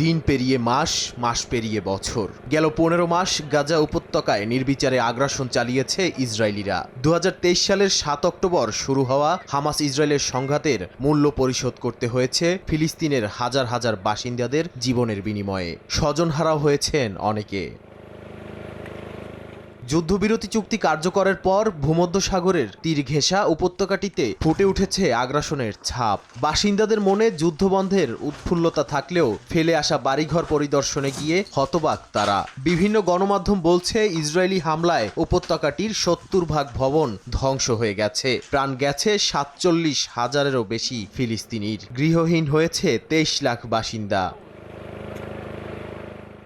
দিন পেরিয়ে মাস, মাস পেরিয়ে বছর। গেল ১৫ মাস গাজা উপত্যকায় নির্বিচারে আগ্রাসন চালিয়েছে ইসরায়েলিরা। ২০২৩ সালের ৭ অক্টোবর শুরু হওয়া হামাস ইসরায়েলের সংঘাতের মূল্য পরিশোধ করতে হয়েছে ফিলিস্তিনের হাজার হাজার বাসিন্দাদের জীবনের বিনিময়ে। স্বজনহারা হয়েছেন অনেকে। যুদ্ধবিরতি চুক্তি কার্যকরের পর ভূমধ্যসাগরের তীর ঘেঁষা উপত্যকাটিতে ফুটে উঠেছে আগ্রাসনের ছাপ। বাসিন্দাদের মনে যুদ্ধবন্ধের উৎফুল্লতা থাকলেও ফেলে আসা বাড়িঘর পরিদর্শনে গিয়ে হতবাক তারা। বিভিন্ন গণমাধ্যম বলছে ইসরায়েলি হামলায় উপত্যকাটির ৭০% ভবন ধ্বংস হয়ে গেছে। প্রাণ গেছে ৪৭,০০০-এরও বেশি ফিলিস্তিনির। গৃহহীন হয়েছে ২৩ লাখ বাসিন্দা।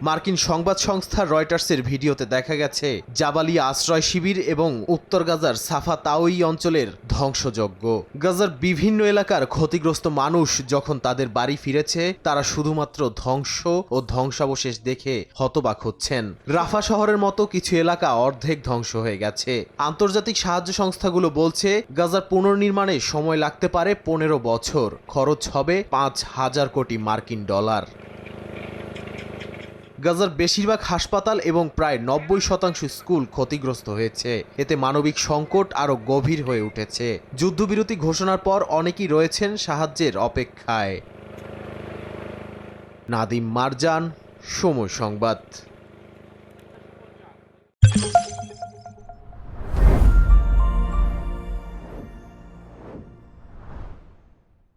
মার্কিন সংবাদ সংস্থা রয়টার্সের ভিডিওতে দেখা গেছে জাবালিয়া আশ্রয় শিবির এবং উত্তর গাজার সাফা তাওই অঞ্চলের ধ্বংসযজ্ঞ। গাজার বিভিন্ন এলাকার ক্ষতিগ্রস্ত মানুষ যখন তাদের বাড়ি ফিরেছে, তারা শুধুমাত্র ধ্বংস ও ধ্বংসাবশেষ দেখে হতবাক হচ্ছেন। রাফা শহরের মতো কিছু এলাকা অর্ধেক ধ্বংস হয়ে গেছে। আন্তর্জাতিক সাহায্য সংস্থাগুলো বলছে গাজার পুনর্নির্মাণে সময় লাগতে পারে ১৫ বছর। খরচ হবে $৫,০০০ কোটি মার্কিন ডলার। গাজার বেশিরভাগ হাসপাতাল এবং প্রায় ৯০% স্কুল ক্ষতিগ্রস্ত হয়েছে। এতে মানবিক সংকট আরও গভীর হয়ে উঠেছে। যুদ্ধবিরতি ঘোষণার পর অনেকেই রয়েছেন সাহায্যের অপেক্ষায়। নাদিম মারজান, সময় সংবাদ।